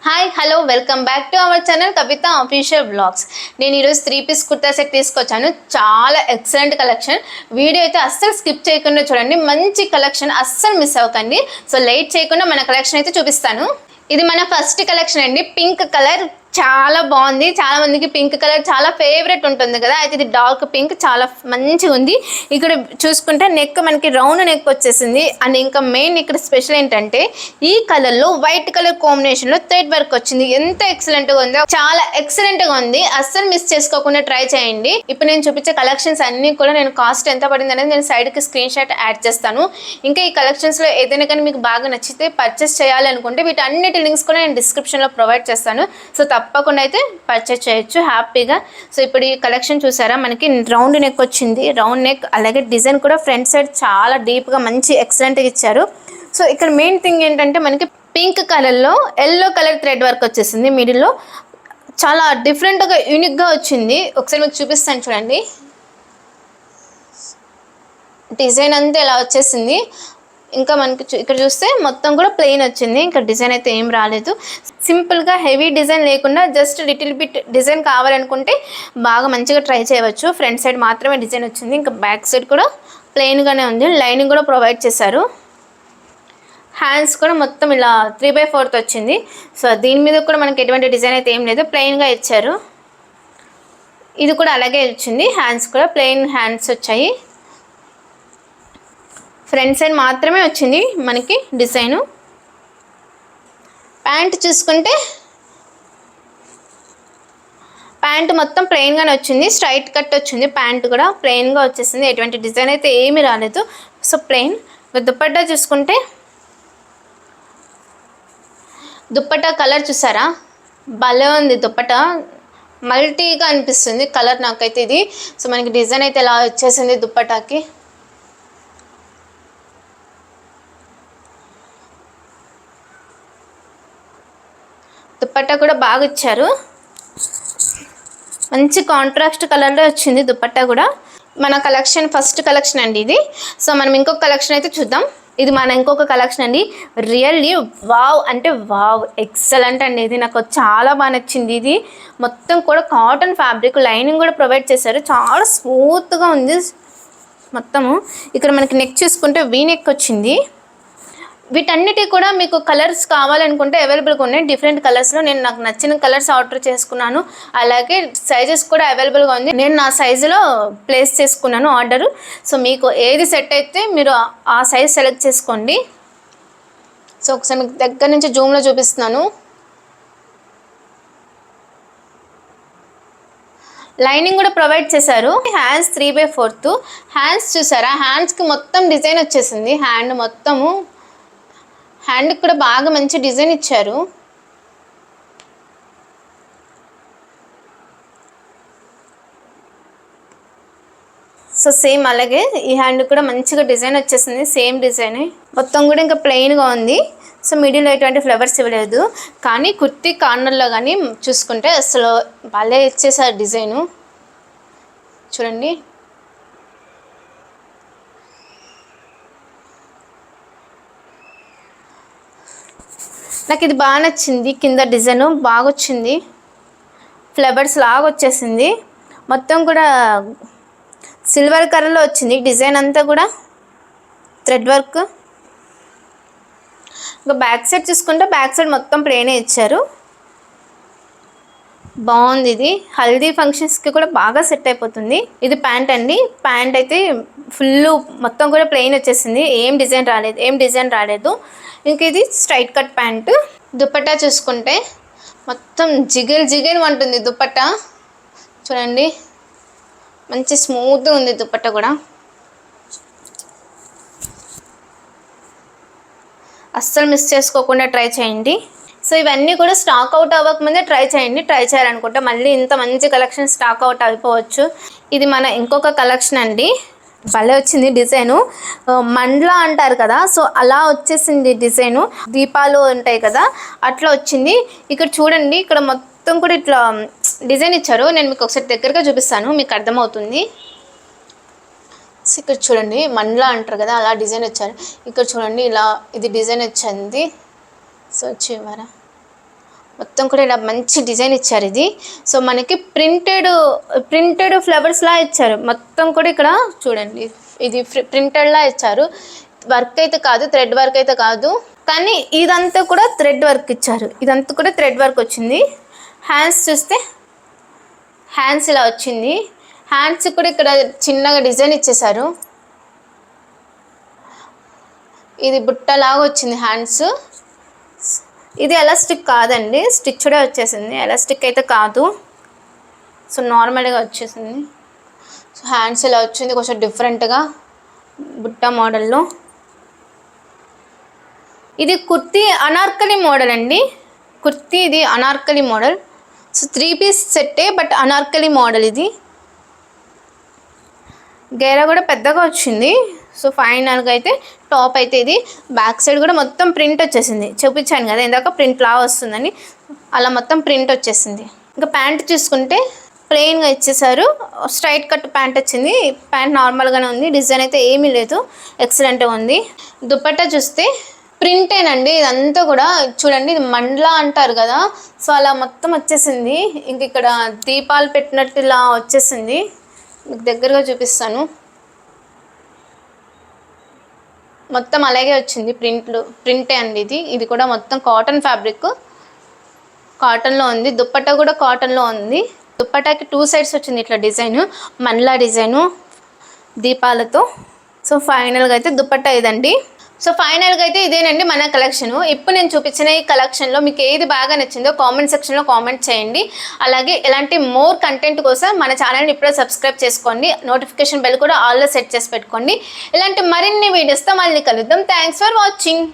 Hi hello welcome back to our channel Kavitha official blogs. నేను ఈరోజు 3 piece kurta set తీసుకొచ్చాను. చాలా ఎక్సలెంట్ కలెక్షన్. వీడియో అయితే అస్సలు స్కిప్ చేయకుండా చూడండి. మంచి కలెక్షన్, అస్సలు మిస్ అవ్వకండి. సో లేట్ చేయకుండా మన కలెక్షన్ అయితే చూపిస్తాను. ఇది మన ఫస్ట్ కలెక్షన్ అండి. పింక్ కలర్ చాలా బాగుంది. చాలా మందికి పింక్ కలర్ చాలా ఫేవరెట్ ఉంటుంది కదా, అయితే ఇది డార్క్ పింక్ చాలా మంచిగా ఉంది. ఇక్కడ చూసుకుంటే నెక్ మనకి రౌండ్ నెక్ వచ్చేసింది. అండ్ ఇంకా మెయిన్ ఇక్కడ స్పెషల్ ఏంటంటే ఈ కలర్ లో వైట్ కలర్ కాంబినేషన్ లో థ్రెడ్ వర్క్ వచ్చింది. ఎంత ఎక్సలెంట్ గా ఉందో, చాలా ఎక్సలెంట్ గా ఉంది. అస్సలు మిస్ చేసుకోకుండా ట్రై చేయండి. ఇప్పుడు నేను చూపించే కలెక్షన్స్ అన్ని కూడా నేను కాస్ట్ ఎంత పడింది అనేది నేను సైడ్ కి స్క్రీన్ షాట్ యాడ్ చేస్తాను. ఇంకా ఈ కలెక్షన్స్ లో ఏదైనా కానీ మీకు బాగా నచ్చితే పర్చేస్ చేయాలి అనుకుంటే వీటన్నిటి లింక్స్ కూడా నేను డిస్క్రిప్షన్ లో ప్రొవైడ్ చేస్తాను. సో తప్పకుండా అయితే పర్చేస్ చేయొచ్చు హ్యాపీగా. సో ఇప్పుడు ఈ కలెక్షన్ చూసారా, మనకి రౌండ్ నెక్ వచ్చింది. రౌండ్ నెక్ అలాగే డిజైన్ కూడా ఫ్రంట్ సైడ్ చాలా డీప్గా మంచి ఎక్సలెంట్గా ఇచ్చారు. సో ఇక్కడ మెయిన్ థింగ్ ఏంటంటే మనకి పింక్ కలర్లో ఎల్లో కలర్ థ్రెడ్ వర్క్ వచ్చేసింది. మిడిల్లో చాలా డిఫరెంట్గా యూనిక్గా వచ్చింది. ఒకసారి మీకు చూపిస్తాను చూడండి. డిజైన్ అంతా ఇలా వచ్చేసింది. ఇంకా మనకి ఇక్కడ చూస్తే మొత్తం కూడా ప్లెయిన్ వచ్చింది. ఇంకా డిజైన్ అయితే ఏం రాలేదు. సింపుల్గా హెవీ డిజైన్ లేకుండా జస్ట్ లిటిల్ బిట్ డిజైన్ కావాలనుకుంటే బాగా మంచిగా ట్రై చేయవచ్చు. ఫ్రంట్ సైడ్ మాత్రమే డిజైన్ వచ్చింది. ఇంకా బ్యాక్ సైడ్ కూడా ప్లెయిన్గానే ఉంది. లైనింగ్ కూడా ప్రొవైడ్ చేశారు. హ్యాండ్స్ కూడా మొత్తం ఇలా 3/4 వచ్చింది. సో దీని మీద కూడా మనకి ఎటువంటి డిజైన్ అయితే ఏం లేదు, ప్లెయిన్గా ఇచ్చారు. ఇది కూడా అలాగే వచ్చింది. హ్యాండ్స్ కూడా ప్లెయిన్ హ్యాండ్స్ వచ్చాయి. ఫ్రంట్ సైడ్ మాత్రమే వచ్చింది మనకి డిజైను. ప్యాంట్ చూసుకుంటే ప్యాంట్ మొత్తం ప్లెయిన్గానే వచ్చింది. స్ట్రైట్ కట్ వచ్చింది. ప్యాంట్ కూడా ప్లెయిన్గా వచ్చేసింది. ఎటువంటి డిజైన్ అయితే ఏమీ రాలేదు. So plain. దుపట్టా చూసుకుంటే దుపట్టా కలర్ చూసారా, భలే ఉంది. దుపట్టా మల్టీగా అనిపిస్తుంది కలర్ నాకైతే ఇది. సో మనకి డిజైన్ అయితే ఎలా వచ్చేసింది దుపట్టాకి. దుపట్టా కూడా బాగా ఇచ్చారు. మంచి కాంట్రాస్ట్ కలర్లో వచ్చింది దుపట్టా కూడా. మన కలెక్షన్ ఫస్ట్ కలెక్షన్ అండి ఇది. సో మనం ఇంకొక కలెక్షన్ అయితే చూద్దాం. ఇది మన ఇంకొక కలెక్షన్ అండి. రియల్లీ వావ్ అంటే వావ్, ఎక్సలెంట్ అండి. ఇది నాకు చాలా బాగా నచ్చింది. ఇది మొత్తం కూడా కాటన్ ఫ్యాబ్రిక్, లైనింగ్ కూడా ప్రొవైడ్ చేశారు. చాలా స్మూత్గా ఉంది మొత్తము. ఇక్కడ మనకి నెక్ చూసుకుంటే వీ నెక్ వచ్చింది. వీటన్నిటి కూడా మీకు కలర్స్ కావాలనుకుంటే అవైలబుల్గా ఉన్నాయి. డిఫరెంట్ కలర్స్లో నేను నాకు నచ్చిన కలర్స్ ఆర్డర్ చేసుకున్నాను. అలాగే సైజెస్ కూడా అవైలబుల్గా ఉంది. నేను నా సైజులో ప్లేస్ చేసుకున్నాను ఆర్డరు. సో మీకు ఏది సెట్ అయితే మీరు ఆ సైజ్ సెలెక్ట్ చేసుకోండి. సో ఒకసారి మీకు దగ్గర నుంచి జూమ్లో చూపిస్తున్నాను. లైనింగ్ కూడా ప్రొవైడ్ చేశారు. హ్యాండ్స్ 3/4. హ్యాండ్స్ చూసారా, హ్యాండ్స్కి మొత్తం డిజైన్ వచ్చేసింది. హ్యాండ్ మొత్తము, హ్యాండ్కి కూడా బాగా మంచి డిజైన్ ఇచ్చారు. సో సేమ్ అలాగే ఈ హ్యాండ్ కూడా మంచిగా డిజైన్ వచ్చేసింది. సేమ్ డిజైన్ మొత్తం కూడా ఇంకా ప్లెయిన్గా ఉంది. సో మిడిల్లో ఎటువంటి ఫ్లవర్స్ ఇవ్వలేదు. కానీ కుర్తీ కార్నర్లో కానీ చూసుకుంటే అసలు భలే ఇచ్చేసారు డిజైను. చూడండి, నాకు ఇది బాగా నచ్చింది. కింద డిజైన్ బాగా వచ్చింది. ఫ్లవర్స్ లాగా వచ్చేసింది. మొత్తం కూడా సిల్వర్ కలర్లో వచ్చింది డిజైన్ అంతా కూడా థ్రెడ్ వర్క్. ఇంకా బ్యాక్ సైడ్ చూసుకుంటే బ్యాక్ సైడ్ మొత్తం ప్లెయినే ఇచ్చారు. బాగుంది. ఇది హల్దీ ఫంక్షన్స్కి కూడా బాగా సెట్ అయిపోతుంది. ఇది ప్యాంట్ అండి. ప్యాంట్ అయితే ఫుల్ మొత్తం కూడా ప్లెయిన్ వచ్చేసింది. ఏం డిజైన్ రాలేదు. ఇంక ఇది స్ట్రైట్ కట్ ప్యాంటు. దుపట్టా చూసుకుంటే మొత్తం జిగేల్ ఉంటుంది దుపట్టా. చూడండి, మంచి స్మూత్గా ఉంది దుపట్టా కూడా. అస్సలు మిస్ చేసుకోకుండా ట్రై చేయండి. సో ఇవన్నీ కూడా స్టాక్ అవుట్ అవ్వకముందే ట్రై చేయండి. ట్రై చేయాలనుకుంటే మళ్ళీ ఇంత మంచి కలెక్షన్ స్టాక్ అవుట్ అయిపోవచ్చు. ఇది మన ఇంకొక కలెక్షన్ అండి. భలే వచ్చింది డిజైను. మండలా అంటారు కదా, సో అలా వచ్చేసింది డిజైను. దీపాలు ఉంటాయి కదా, అట్లా వచ్చింది. ఇక్కడ చూడండి, ఇక్కడ మొత్తం కూడా ఇట్లా డిజైన్ ఇచ్చారు. నేను మీకు ఒకసారి దగ్గరగా చూపిస్తాను, మీకు అర్థమవుతుంది. ఇక్కడ చూడండి, మండలా అంటారు కదా, అలా డిజైన్ ఇచ్చారు. ఇక్కడ చూడండి, ఇలా ఇది డిజైన్ వచ్చింది. సో చివర మొత్తం కూడా ఇలా మంచి డిజైన్ ఇచ్చారు ఇది. సో మనకి ప్రింటెడ్ ఫ్లవర్స్లా ఇచ్చారు మొత్తం కూడా. ఇక్కడ చూడండి, ఇది ప్రింటెడ్లా ఇచ్చారు. వర్క్ అయితే కాదు, థ్రెడ్ వర్క్ అయితే కాదు, కానీ ఇదంతా కూడా థ్రెడ్ వర్క్ ఇచ్చారు. ఇదంతా కూడా థ్రెడ్ వర్క్ వచ్చింది. హ్యాండ్స్ చూస్తే హ్యాండ్స్ ఇలా వచ్చింది. హ్యాండ్స్ కూడా ఇక్కడ చిన్నగా డిజైన్ ఇచ్చేసారు. ఇది బుట్టలాగా వచ్చింది హ్యాండ్స్. ఇది ఎలాస్టిక్ కాదండి, స్టిచ్డే వచ్చేసింది. ఎలాస్టిక్ అయితే కాదు, సో నార్మల్గా వచ్చేసింది. సో హ్యాండ్స్ ఇలా వచ్చింది కొంచెం డిఫరెంట్గా బుట్ట మోడల్లో. ఇది కుర్తీ అనార్కలి మోడల్ అండి. కుర్తీ ఇది అనార్కలి మోడల్. సో 3 పీస్ సెట్టే, బట్ అనార్కలి మోడల్ ఇది. గేరా కూడా పెద్దగా వచ్చింది. సో ఫైనల్గా అయితే టాప్ అయితే ఇది. బ్యాక్ సైడ్ కూడా మొత్తం ప్రింట్ వచ్చేసింది. చూపించాను కదా ఇందాక ప్రింట్ లా వస్తుందని, అలా మొత్తం ప్రింట్ వచ్చేసింది. ఇంకా ప్యాంట్ చూసుకుంటే ప్లెయిన్గా ఇచ్చేసారు. స్ట్రైట్ కట్ ప్యాంట్ వచ్చింది. ప్యాంట్ నార్మల్గానే ఉంది, డిజైన్ అయితే ఏమీ లేదు, ఎక్సలెంట్గా ఉంది. దుపట్టా చూస్తే ప్రింటేనండి ఇదంతా కూడా. చూడండి, ఇది మండలా అంటారు కదా, సో అలా మొత్తం వచ్చేసింది. ఇంక ఇక్కడ దీపాలు పెట్టినట్టు ఇలా వచ్చేసింది. మీకు దగ్గరగా చూపిస్తాను. మొత్తం అలాగే వచ్చింది, ప్రింటే అండి ఇది. ఇది కూడా మొత్తం కాటన్ ఫ్యాబ్రిక్, కాటన్లో ఉంది. దుప్పట్టా కూడా కాటన్లో ఉంది. దుప్పటాకి 2 సైడ్స్ వచ్చింది ఇట్లా డిజైను, మండలా డిజైను దీపాలతో. సో ఫైనల్గా అయితే దుప్పట్టా ఇదండి. సో ఫైనల్గా అయితే ఇదేనండి మన కలెక్షను. ఇప్పుడు నేను చూపించిన ఈ కలెక్షన్లో మీకు ఏది బాగా నచ్చిందో కామెంట్ సెక్షన్లో కామెంట్ చేయండి. అలాగే ఇలాంటి మోర్ కంటెంట్ కోసం మన ఛానల్ని ఇప్పుడే సబ్స్క్రైబ్ చేసుకోండి. నోటిఫికేషన్ బెల్ కూడా ఆల్లో సెట్ చేసి పెట్టుకోండి. ఇలాంటి మరిన్ని వీడియోస్తో మళ్ళీ కలుద్దాం. Thanks for watching.